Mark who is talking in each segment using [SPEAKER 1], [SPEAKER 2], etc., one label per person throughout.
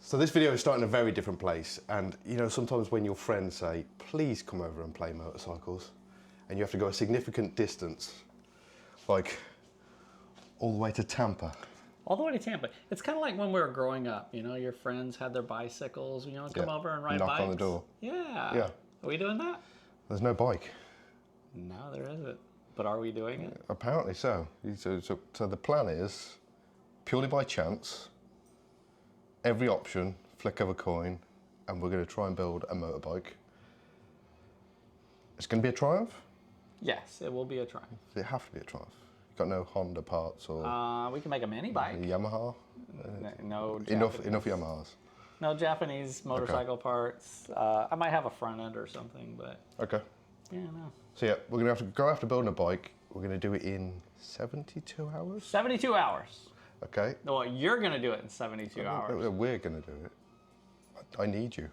[SPEAKER 1] So this video is starting in a very different place, and you know, sometimes when your friends say, please come over and play motorcycles, and you have to go a significant distance, like all the way to Tampa.
[SPEAKER 2] All the way to Tampa. It's kind of like when we were growing up, you know, your friends had their bicycles, you know, come over and ride bikes.
[SPEAKER 1] Knock on the door.
[SPEAKER 2] Yeah.
[SPEAKER 1] Yeah.
[SPEAKER 2] Are we doing that?
[SPEAKER 1] There's no bike.
[SPEAKER 2] No, there isn't. But are we doing it?
[SPEAKER 1] Apparently so. So the plan is, purely by chance, every option, flick of a coin, and we're going to try and build a motorbike. It's going to be a Triumph?
[SPEAKER 2] Yes, it will be a Triumph.
[SPEAKER 1] Does it have to be a Triumph? You've got no Honda parts or
[SPEAKER 2] we can make a mini bike.
[SPEAKER 1] Yamaha?
[SPEAKER 2] No
[SPEAKER 1] Enough Yamahas.
[SPEAKER 2] No Japanese motorcycle parts. I might have a front end or something, but...
[SPEAKER 1] Okay.
[SPEAKER 2] Yeah, no.
[SPEAKER 1] So yeah, we're going to have to go after building a bike. We're going to do it in 72 hours?
[SPEAKER 2] 72 hours.
[SPEAKER 1] Okay.
[SPEAKER 2] Well, you're going to do it in 72 hours.
[SPEAKER 1] We're going to do it. I need you.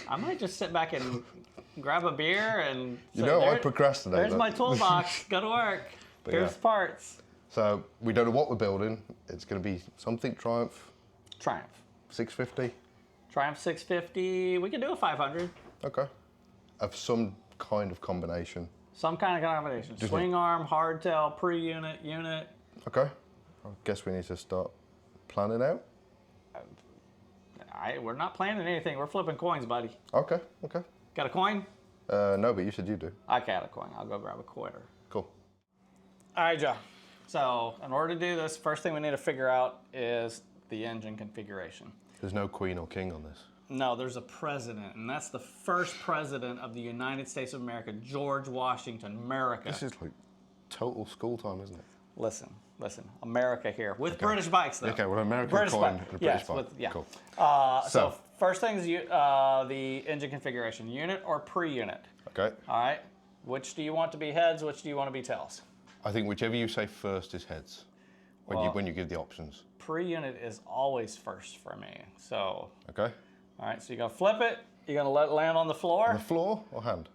[SPEAKER 2] I might just sit back and grab a beer and
[SPEAKER 1] You know, I procrastinate.
[SPEAKER 2] There's my toolbox. Go to work. Here's the parts.
[SPEAKER 1] So we don't know what we're building. It's going to be something Triumph.
[SPEAKER 2] Triumph.
[SPEAKER 1] 650?
[SPEAKER 2] Triumph 650. We can do a 500.
[SPEAKER 1] Okay. Of some kind of combination.
[SPEAKER 2] Some kind of combination. Swing arm, hardtail, pre-unit, unit.
[SPEAKER 1] Okay. I guess we need to start planning out.
[SPEAKER 2] We're not planning anything. We're flipping coins, buddy.
[SPEAKER 1] Okay.
[SPEAKER 2] Got a coin?
[SPEAKER 1] No, but you said you do.
[SPEAKER 2] I got a coin. I'll go grab a quarter.
[SPEAKER 1] Cool.
[SPEAKER 2] All right, Joe. So in order to do this, first thing we need to figure out is the engine configuration.
[SPEAKER 1] There's no queen or king on this.
[SPEAKER 2] No, there's a president, and that's the first president of the United States of America, George Washington, America.
[SPEAKER 1] This is like total school time, isn't it?
[SPEAKER 2] Listen, America here. With British bikes, though.
[SPEAKER 1] Okay, well, American
[SPEAKER 2] British
[SPEAKER 1] coin
[SPEAKER 2] bike.
[SPEAKER 1] and a British
[SPEAKER 2] Yes,
[SPEAKER 1] bike.
[SPEAKER 2] yeah.
[SPEAKER 1] Cool.
[SPEAKER 2] So first thing is the engine configuration, unit or pre-unit.
[SPEAKER 1] Okay.
[SPEAKER 2] All right. Which do you want to be heads? Which do you want to be tails?
[SPEAKER 1] I think whichever you say first is heads, when you give the options.
[SPEAKER 2] Pre-unit is always first for me. So.
[SPEAKER 1] Okay.
[SPEAKER 2] All right. So you're gonna flip it. You're gonna let it land on the floor.
[SPEAKER 1] On the floor or hand?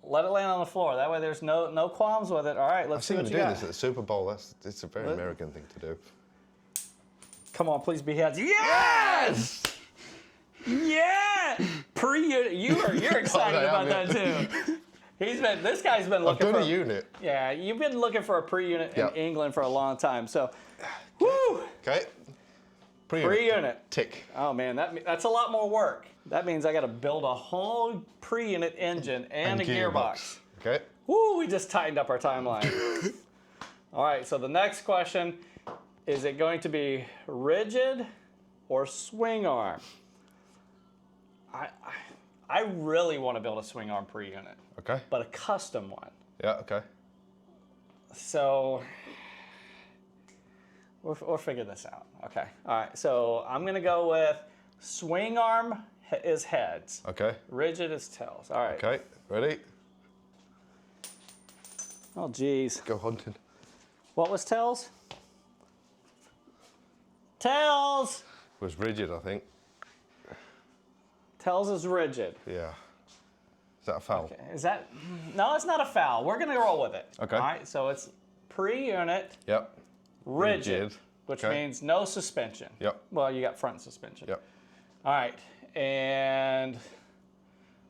[SPEAKER 2] Let it land on the floor. That way there's no qualms with it. All right, let's see what you got.
[SPEAKER 1] I've seen them do this at the Super Bowl. It's a very American thing to do.
[SPEAKER 2] Come on, please be heads. Yes! Yeah! Pre-unit. You're excited about that too. This guy's been looking for...
[SPEAKER 1] I've done a unit.
[SPEAKER 2] Yeah, you've been looking for a pre-unit in England for a long time. So, woo!
[SPEAKER 1] Okay.
[SPEAKER 2] Pre-unit.
[SPEAKER 1] Tick.
[SPEAKER 2] Oh man, that's a lot more work. That means I got to build a whole pre-unit engine and a gearbox.
[SPEAKER 1] Okay.
[SPEAKER 2] Woo, we just tightened up our timeline. All right, so the next question, is it going to be rigid or swing arm? I really want to build a swing arm pre-unit.
[SPEAKER 1] Okay.
[SPEAKER 2] But a custom one.
[SPEAKER 1] Yeah, okay.
[SPEAKER 2] So, we'll figure this out. Okay, all right, so I'm gonna go with swing arm is heads.
[SPEAKER 1] Okay.
[SPEAKER 2] Rigid is tails. All right.
[SPEAKER 1] Okay, ready?
[SPEAKER 2] Oh, geez.
[SPEAKER 1] Go hunting.
[SPEAKER 2] What was tails? Tails!
[SPEAKER 1] It was rigid, I think.
[SPEAKER 2] Tails is rigid.
[SPEAKER 1] Yeah. Is that a foul?
[SPEAKER 2] Okay. No, it's not a foul. We're gonna roll with it.
[SPEAKER 1] Okay.
[SPEAKER 2] All right, so it's pre-unit.
[SPEAKER 1] Yep.
[SPEAKER 2] Rigid. Which means no suspension.
[SPEAKER 1] Yep.
[SPEAKER 2] Well, you got front suspension.
[SPEAKER 1] Yep.
[SPEAKER 2] All right, and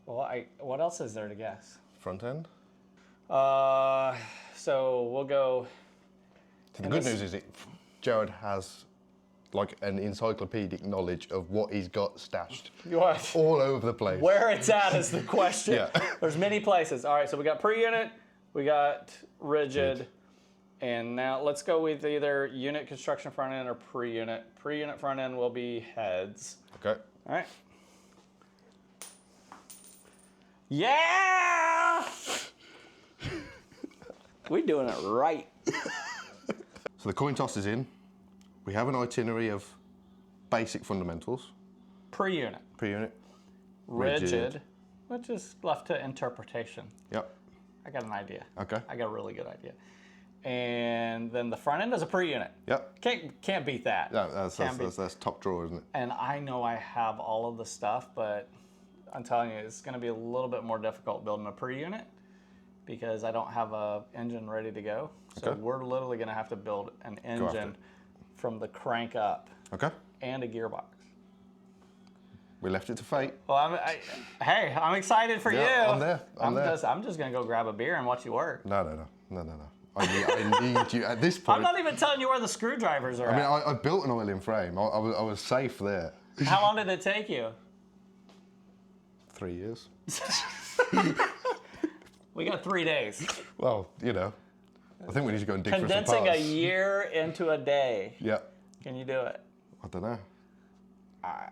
[SPEAKER 2] what else is there to guess?
[SPEAKER 1] Front end?
[SPEAKER 2] So we'll go.
[SPEAKER 1] The good news is Jared has like an encyclopedic knowledge of what he's got stashed all over the place.
[SPEAKER 2] Where it's at is the question.
[SPEAKER 1] Yeah.
[SPEAKER 2] There's many places. All right, so we got pre-unit, we got rigid, and now let's go with either unit construction front end or pre-unit. Pre-unit front end will be heads.
[SPEAKER 1] Okay.
[SPEAKER 2] All right. Yeah! We're doing it right.
[SPEAKER 1] So the coin toss is in. We have an itinerary of basic fundamentals.
[SPEAKER 2] Pre-unit.
[SPEAKER 1] Pre-unit.
[SPEAKER 2] Rigid, which is left to interpretation.
[SPEAKER 1] Yep.
[SPEAKER 2] I got an idea.
[SPEAKER 1] Okay.
[SPEAKER 2] I got a really good idea. And then the front end is a pre-unit.
[SPEAKER 1] Yep.
[SPEAKER 2] Can't beat that.
[SPEAKER 1] Yeah, that's top drawer, isn't it?
[SPEAKER 2] And I know I have all of the stuff, but I'm telling you, it's going to be a little bit more difficult building a pre-unit because I don't have a engine ready to go. So we're literally going to have to build an engine from the crank up.
[SPEAKER 1] Okay.
[SPEAKER 2] And a gearbox.
[SPEAKER 1] We left it to fate.
[SPEAKER 2] Well, hey, I'm excited for you.
[SPEAKER 1] I'm there. I'm there.
[SPEAKER 2] I'm just gonna go grab a beer and watch you work.
[SPEAKER 1] No. I need you at this point.
[SPEAKER 2] I'm not even telling you where the screwdrivers are.
[SPEAKER 1] I mean, I built an oiling frame. I was safe there.
[SPEAKER 2] How long did it take you?
[SPEAKER 1] 3 years.
[SPEAKER 2] We got 3 days.
[SPEAKER 1] Well, you know, I think we need to go and dig for some parts.
[SPEAKER 2] Condensing a year into a day.
[SPEAKER 1] Yeah.
[SPEAKER 2] Can you do it?
[SPEAKER 1] I don't know.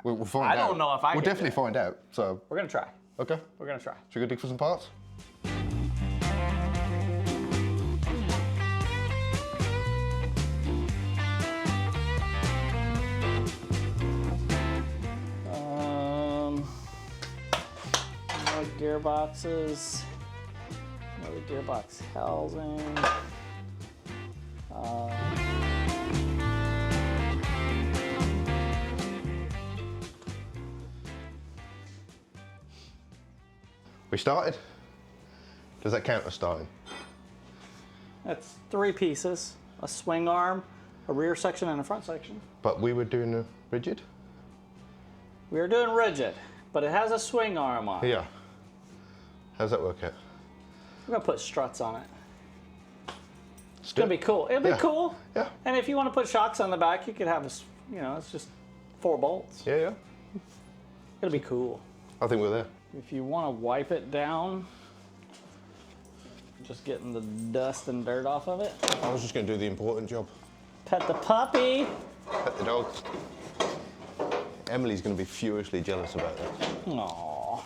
[SPEAKER 1] We'll find out.
[SPEAKER 2] I don't know if I
[SPEAKER 1] We'll
[SPEAKER 2] can
[SPEAKER 1] definitely
[SPEAKER 2] do it.
[SPEAKER 1] find out. So
[SPEAKER 2] We're gonna try.
[SPEAKER 1] okay.
[SPEAKER 2] We're gonna try.
[SPEAKER 1] Should we go dig for some parts?
[SPEAKER 2] Gearboxes. Another gearbox housing.
[SPEAKER 1] We started? Does that count as starting?
[SPEAKER 2] That's 3 pieces: a swing arm, a rear section, and a front section.
[SPEAKER 1] But we were doing a rigid?
[SPEAKER 2] We are doing rigid, but it has a swing arm on it.
[SPEAKER 1] Yeah. How's that work out?
[SPEAKER 2] We're gonna put struts on it. It's gonna be cool. It'll be cool.
[SPEAKER 1] Yeah.
[SPEAKER 2] And if you want to put shocks on the back, you could have it's just 4 bolts.
[SPEAKER 1] Yeah.
[SPEAKER 2] It'll be cool.
[SPEAKER 1] I think we're there.
[SPEAKER 2] If you want to wipe it down, just getting the dust and dirt off of it.
[SPEAKER 1] I was just going to do the important job.
[SPEAKER 2] Pet the puppy.
[SPEAKER 1] Pet the dog. Emily's going to be furiously jealous about that.
[SPEAKER 2] Aww.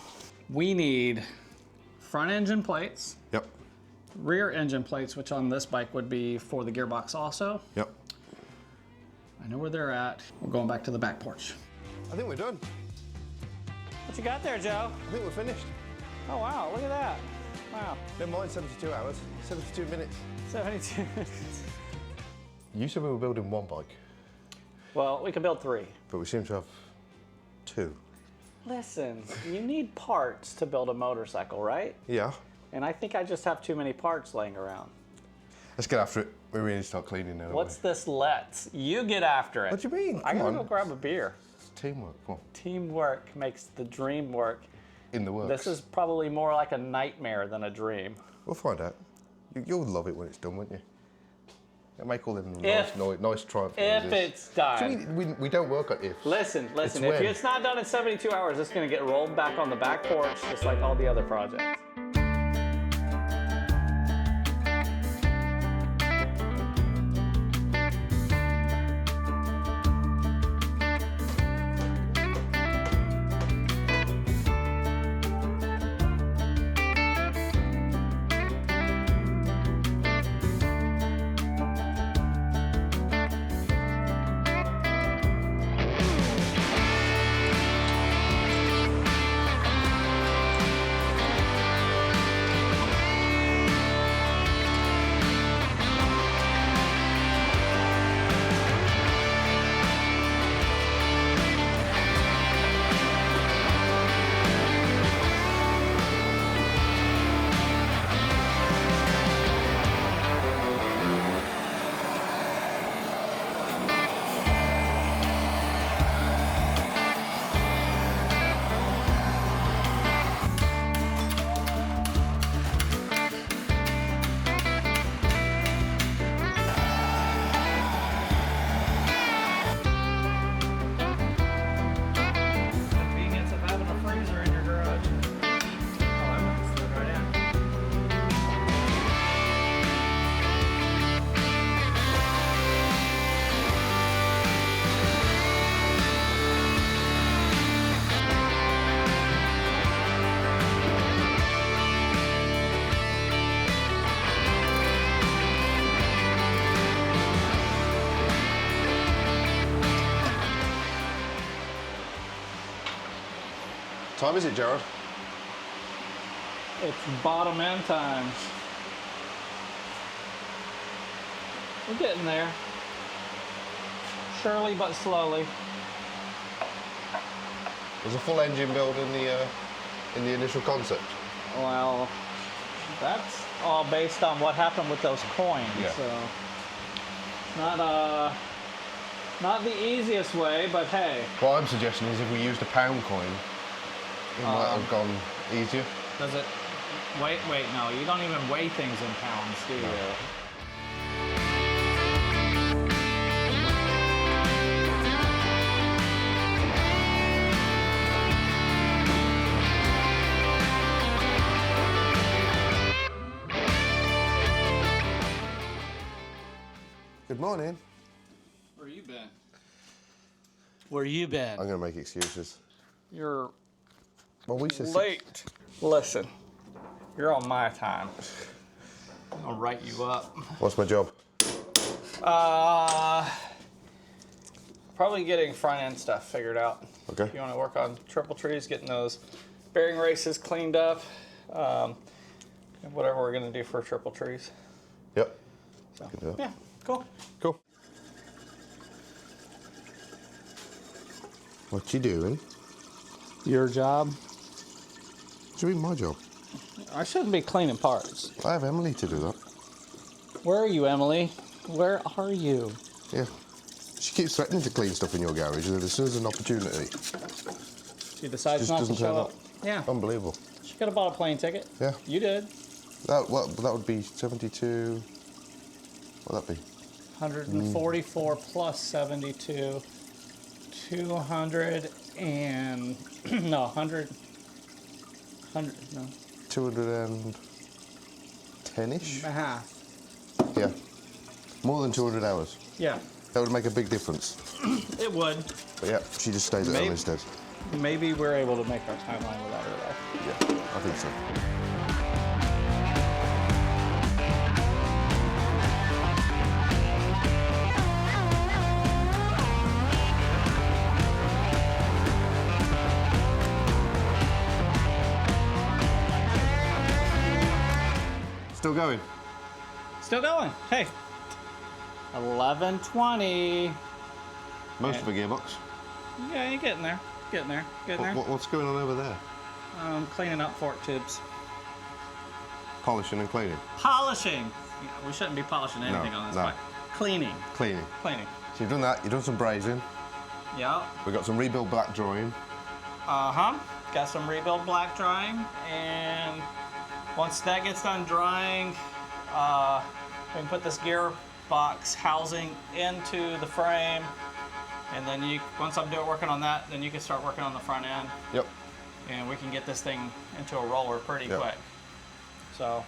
[SPEAKER 2] We need front engine plates,
[SPEAKER 1] Yep.
[SPEAKER 2] rear engine plates, which on this bike would be for the gearbox also.
[SPEAKER 1] Yep.
[SPEAKER 2] I know where they're at. We're going back to the back porch.
[SPEAKER 1] I think we're done.
[SPEAKER 2] What you got there, Joe?
[SPEAKER 1] I think we're finished.
[SPEAKER 2] Oh, wow, look at that. Wow.
[SPEAKER 1] Never mind 72 hours, 72 minutes.
[SPEAKER 2] 72.
[SPEAKER 1] You said we were building 1 bike,
[SPEAKER 2] Well, we could build 3.
[SPEAKER 1] but we seem to have 2.
[SPEAKER 2] Listen, you need parts to build a motorcycle, right?
[SPEAKER 1] Yeah.
[SPEAKER 2] And I think I just have too many parts laying around.
[SPEAKER 1] Let's get after it. We really need to start cleaning now.
[SPEAKER 2] What's this let's? You get after it.
[SPEAKER 1] What do you mean?
[SPEAKER 2] I
[SPEAKER 1] Come
[SPEAKER 2] gotta
[SPEAKER 1] on.
[SPEAKER 2] go grab a beer.
[SPEAKER 1] It's teamwork. Come on.
[SPEAKER 2] Teamwork makes the dream work.
[SPEAKER 1] In the works.
[SPEAKER 2] This is probably more like a nightmare than a dream.
[SPEAKER 1] We'll find out. You'll love it when it's done, won't you? It'll make all them
[SPEAKER 2] If-
[SPEAKER 1] nice triumph
[SPEAKER 2] If
[SPEAKER 1] noises.
[SPEAKER 2] it's done.
[SPEAKER 1] See, we don't work on ifs.
[SPEAKER 2] Listen.
[SPEAKER 1] It's
[SPEAKER 2] If
[SPEAKER 1] when.
[SPEAKER 2] it's not done in 72 hours, it's gonna get rolled back on the back porch just like all the other projects. Convenience of having a freezer in your garage. Oh, I'm gonna slip right in.
[SPEAKER 1] Time is it, Jared?
[SPEAKER 2] It's bottom end time. We're getting there. Surely but slowly.
[SPEAKER 1] There's a full engine build in the initial concept.
[SPEAKER 2] Well, that's all based on what happened with those coins.
[SPEAKER 1] Yeah.
[SPEAKER 2] So, Not the easiest way, but hey.
[SPEAKER 1] What I'm suggesting is if we used a pound coin, it might have gone easier.
[SPEAKER 2] Does it? Wait, no, you don't even weigh things in pounds, do you? No.
[SPEAKER 1] Good morning.
[SPEAKER 2] Where you been? Where you been?
[SPEAKER 1] I'm gonna make excuses.
[SPEAKER 2] You're
[SPEAKER 1] Well, we said
[SPEAKER 2] late. Listen, you're on my time. I'm gonna write you up.
[SPEAKER 1] What's my job?
[SPEAKER 2] Probably getting front end stuff figured out.
[SPEAKER 1] Okay.
[SPEAKER 2] You want to work on triple trees, getting those bearing races cleaned up, whatever we're gonna do for triple trees.
[SPEAKER 1] Yep.
[SPEAKER 2] So, yeah, cool.
[SPEAKER 1] Cool. What you doing?
[SPEAKER 2] Your job?
[SPEAKER 1] What do you mean my job?
[SPEAKER 2] I shouldn't be cleaning parts.
[SPEAKER 1] I have Emily to do that.
[SPEAKER 2] Where are you, Emily? Where are you?
[SPEAKER 1] Yeah. She keeps threatening to clean stuff in your garage, and as soon as an opportunity,
[SPEAKER 2] She decides
[SPEAKER 1] just
[SPEAKER 2] not to
[SPEAKER 1] doesn't
[SPEAKER 2] show
[SPEAKER 1] turn
[SPEAKER 2] up.
[SPEAKER 1] up.
[SPEAKER 2] Yeah.
[SPEAKER 1] Unbelievable.
[SPEAKER 2] She could have bought a plane ticket.
[SPEAKER 1] Yeah.
[SPEAKER 2] You did.
[SPEAKER 1] That would be 72. What'd that be?
[SPEAKER 2] 144 plus 72. 200 and no 100 no
[SPEAKER 1] 210-ish?
[SPEAKER 2] half.
[SPEAKER 1] Yeah. More than 200 hours.
[SPEAKER 2] Yeah,
[SPEAKER 1] That would make a big difference.
[SPEAKER 2] it would.
[SPEAKER 1] But yeah, she just stays at home
[SPEAKER 2] Maybe.
[SPEAKER 1] instead.
[SPEAKER 2] Maybe we're able to make our timeline without her though.
[SPEAKER 1] Yeah, I think so. Still going?
[SPEAKER 2] Still going. Hey, 11:20.
[SPEAKER 1] Most of a gearbox.
[SPEAKER 2] Yeah, you're getting there. Getting there. Getting there.
[SPEAKER 1] What's going on over there?
[SPEAKER 2] Cleaning up fork tubes.
[SPEAKER 1] Polishing and cleaning.
[SPEAKER 2] Polishing. Yeah, we shouldn't be polishing anything on this
[SPEAKER 1] no.
[SPEAKER 2] bike. Cleaning.
[SPEAKER 1] Cleaning.
[SPEAKER 2] Cleaning.
[SPEAKER 1] So you've done that, you've done some brazing.
[SPEAKER 2] Yep.
[SPEAKER 1] We've got some rebuild black drawing.
[SPEAKER 2] Got some rebuild black drying, and once that gets done drying, we can put this gearbox housing into the frame, and then once I'm working on that, then you can start working on the front end.
[SPEAKER 1] Yep.
[SPEAKER 2] And we can get this thing into a roller pretty quick. So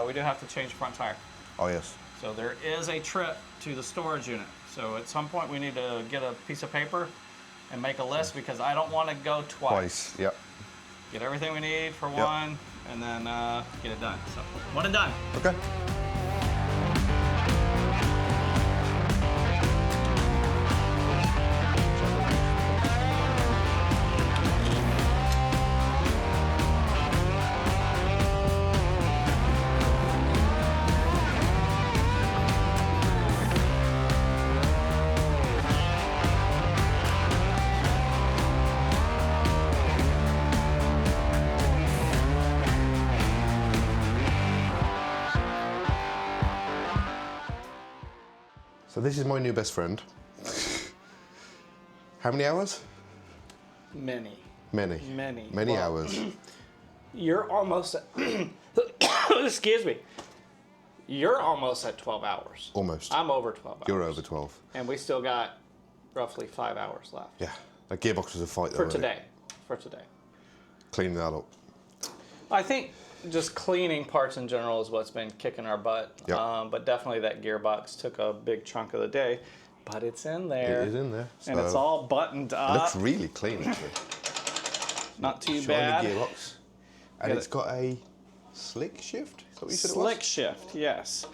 [SPEAKER 2] we do have to change the front tire.
[SPEAKER 1] Oh yes.
[SPEAKER 2] So there is a trip to the storage unit. So at some point we need to get a piece of paper and make a list, because I don't want to go twice.
[SPEAKER 1] Yep.
[SPEAKER 2] Get everything we need for one, and then get it done. So one and done.
[SPEAKER 1] Okay. So this is my new best friend. How many hours?
[SPEAKER 2] Many.
[SPEAKER 1] Many.
[SPEAKER 2] Many.
[SPEAKER 1] Many
[SPEAKER 2] Well,
[SPEAKER 1] hours.
[SPEAKER 2] You're almost at, excuse me. You're almost at 12 hours.
[SPEAKER 1] Almost.
[SPEAKER 2] I'm over 12 hours.
[SPEAKER 1] You're over 12.
[SPEAKER 2] And we still got roughly 5 hours left.
[SPEAKER 1] Yeah. That gearbox was a fight though.
[SPEAKER 2] For
[SPEAKER 1] wasn't it?
[SPEAKER 2] today. For today.
[SPEAKER 1] Cleaning that up.
[SPEAKER 2] I think just cleaning parts in general is what's been kicking our butt.
[SPEAKER 1] Yep.
[SPEAKER 2] But definitely that gearbox took a big chunk of the day. But it's in there.
[SPEAKER 1] It is in there.
[SPEAKER 2] And it's all buttoned
[SPEAKER 1] It
[SPEAKER 2] up.
[SPEAKER 1] looks really clean actually.
[SPEAKER 2] Not too
[SPEAKER 1] Shiny
[SPEAKER 2] bad.
[SPEAKER 1] gearbox. And it's got a slick shift? Is that what you said it was?
[SPEAKER 2] Slick shift, yes.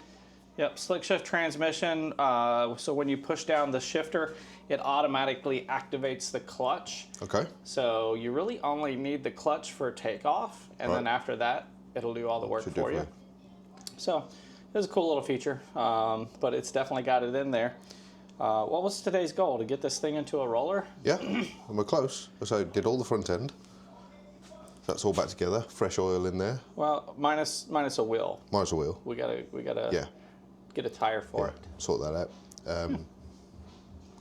[SPEAKER 2] Yep, slick shift transmission. So when you push down the shifter, it automatically activates the clutch.
[SPEAKER 1] Okay.
[SPEAKER 2] So you really only need the clutch for takeoff, and then after that, it'll do all the work for you. So it's a cool little feature, but it's definitely got it in there. What was today's goal? To get this thing into a roller?
[SPEAKER 1] Yeah, and we're close. So did all the front end. That's all back together. Fresh oil in there.
[SPEAKER 2] Well, minus a wheel.
[SPEAKER 1] Minus a wheel.
[SPEAKER 2] We gotta
[SPEAKER 1] Yeah.
[SPEAKER 2] get a tire for it.
[SPEAKER 1] Sort that out.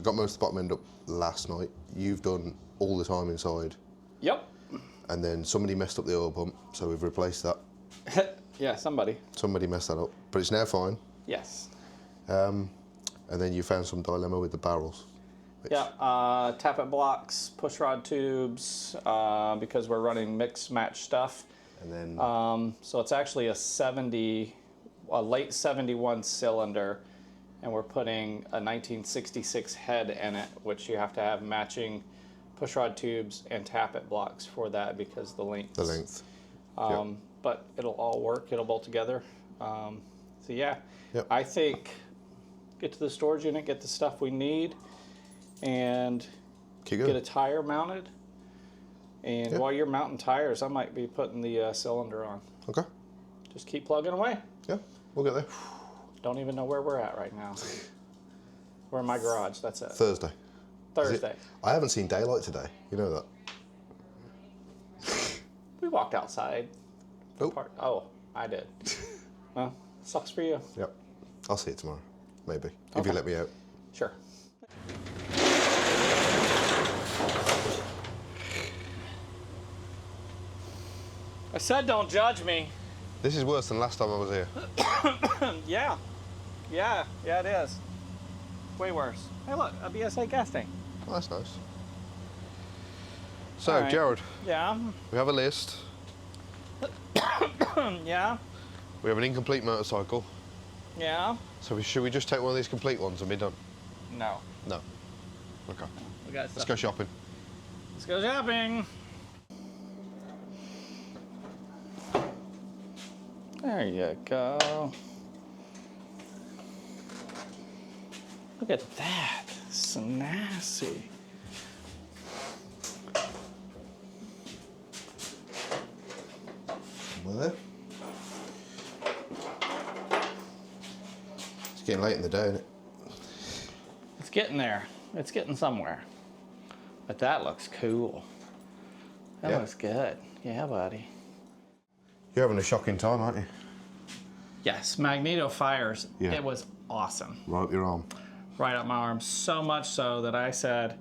[SPEAKER 1] We got most of the bottom end up last night. You've done all the time inside.
[SPEAKER 2] Yep.
[SPEAKER 1] And then somebody messed up the oil pump, so we've replaced that.
[SPEAKER 2] Yeah, somebody.
[SPEAKER 1] Somebody messed that up, but it's now fine.
[SPEAKER 2] Yes.
[SPEAKER 1] And then you found some dilemma with the barrels.
[SPEAKER 2] Yeah, tappet blocks, push rod tubes, because we're running mix match stuff.
[SPEAKER 1] And then
[SPEAKER 2] So it's actually a late 71 cylinder, and we're putting a 1966 head in it, which you have to have matching push rod tubes and tappet blocks for that because the length.
[SPEAKER 1] the length.
[SPEAKER 2] But it'll all work. It'll bolt together. So yeah,
[SPEAKER 1] Yep.
[SPEAKER 2] I think get to the storage unit, get the stuff we need, and
[SPEAKER 1] Keep
[SPEAKER 2] get
[SPEAKER 1] going.
[SPEAKER 2] a tire mounted. And while you're mounting tires, I might be putting the cylinder on.
[SPEAKER 1] Okay.
[SPEAKER 2] Just keep plugging away.
[SPEAKER 1] Yeah, we'll get there.
[SPEAKER 2] Don't even know where we're at right now. We're in my garage. That's it.
[SPEAKER 1] Thursday.
[SPEAKER 2] Thursday.
[SPEAKER 1] I haven't seen daylight today. You know that.
[SPEAKER 2] We walked outside.
[SPEAKER 1] Oh.
[SPEAKER 2] Oh, I did. Well, sucks for you.
[SPEAKER 1] Yep. I'll see it tomorrow, maybe, if
[SPEAKER 2] Okay.
[SPEAKER 1] you let me out.
[SPEAKER 2] Sure. I said don't judge me.
[SPEAKER 1] This is worse than last time I was here.
[SPEAKER 2] Yeah. Yeah, it is. Way worse. Hey, look, a BSA gas tank.
[SPEAKER 1] Oh, that's nice. So,
[SPEAKER 2] All right.
[SPEAKER 1] Jared,
[SPEAKER 2] Yeah.
[SPEAKER 1] we have a list.
[SPEAKER 2] Yeah.
[SPEAKER 1] We have an incomplete motorcycle.
[SPEAKER 2] Yeah.
[SPEAKER 1] So should we just take one of these complete ones and be done?
[SPEAKER 2] No.
[SPEAKER 1] No. Okay.
[SPEAKER 2] We got
[SPEAKER 1] Let's
[SPEAKER 2] stuff.
[SPEAKER 1] go shopping.
[SPEAKER 2] Let's go shopping. There you go. Look at that. Snazzy.
[SPEAKER 1] There. It's getting late in the day, isn't it?
[SPEAKER 2] It's getting there. It's getting somewhere. But that looks cool. That
[SPEAKER 1] Yeah.
[SPEAKER 2] looks good. Yeah, buddy.
[SPEAKER 1] You're having a shocking time, aren't you?
[SPEAKER 2] Yes, Magneto fires.
[SPEAKER 1] Yeah.
[SPEAKER 2] It was awesome.
[SPEAKER 1] Right up your arm.
[SPEAKER 2] Right up my arm. So much so that I said,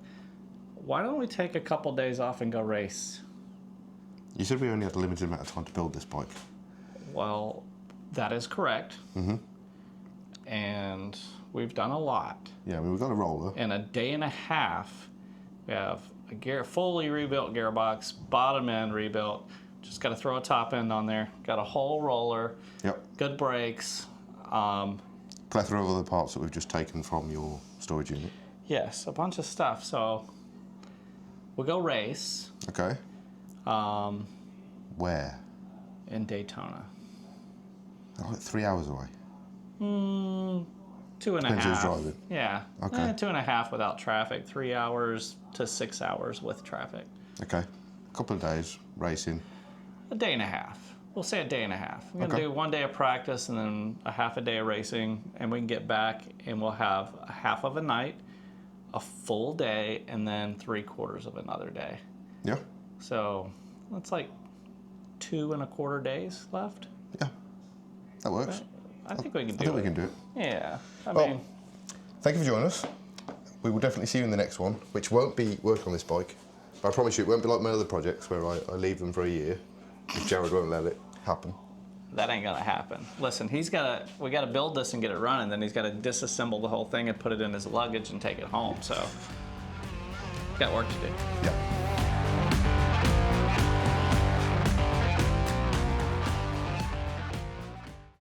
[SPEAKER 2] why don't we take a couple days off and go race?
[SPEAKER 1] You said we only had a limited amount of time to build this bike.
[SPEAKER 2] Well, that is correct. Mm-hmm. And we've done a lot.
[SPEAKER 1] Yeah, I mean, we've got a roller.
[SPEAKER 2] In a day and a half, we have a fully rebuilt gearbox, bottom end rebuilt. Just got to throw a top end on there. Got a whole roller.
[SPEAKER 1] Yep.
[SPEAKER 2] Good brakes.
[SPEAKER 1] Plethora of other parts that we've just taken from your storage unit.
[SPEAKER 2] Yes, a bunch of stuff. So we'll go race
[SPEAKER 1] Okay. Where?
[SPEAKER 2] in Daytona.
[SPEAKER 1] Like 3 hours away.
[SPEAKER 2] 2.5.
[SPEAKER 1] Depends who's driving.
[SPEAKER 2] Yeah.
[SPEAKER 1] Okay.
[SPEAKER 2] 2.5 without traffic. 3 hours to 6 hours with traffic.
[SPEAKER 1] Okay. A couple of days racing.
[SPEAKER 2] A day and a half. We'll say a day and a half. We're gonna
[SPEAKER 1] Okay.
[SPEAKER 2] do 1 day of practice and then a half a day of racing, and we can get back and we'll have a half of a night, a full day, and then 3/4 of another day.
[SPEAKER 1] Yeah.
[SPEAKER 2] So that's like 2.25 days left.
[SPEAKER 1] Yeah. That works.
[SPEAKER 2] I think we can
[SPEAKER 1] I
[SPEAKER 2] do
[SPEAKER 1] think
[SPEAKER 2] it.
[SPEAKER 1] we can do it.
[SPEAKER 2] Yeah. I
[SPEAKER 1] Well,
[SPEAKER 2] mean,
[SPEAKER 1] Thank you for joining us. We will definitely see you in the next one, which won't be working on this bike. But I promise you, it won't be like my other projects where I leave them for a year. If Jared won't let it happen.
[SPEAKER 2] that ain't gonna happen. Listen, we gotta build this and get it running, then he's gotta disassemble the whole thing and put it in his luggage and take it home. So, got work to do.
[SPEAKER 1] Yeah.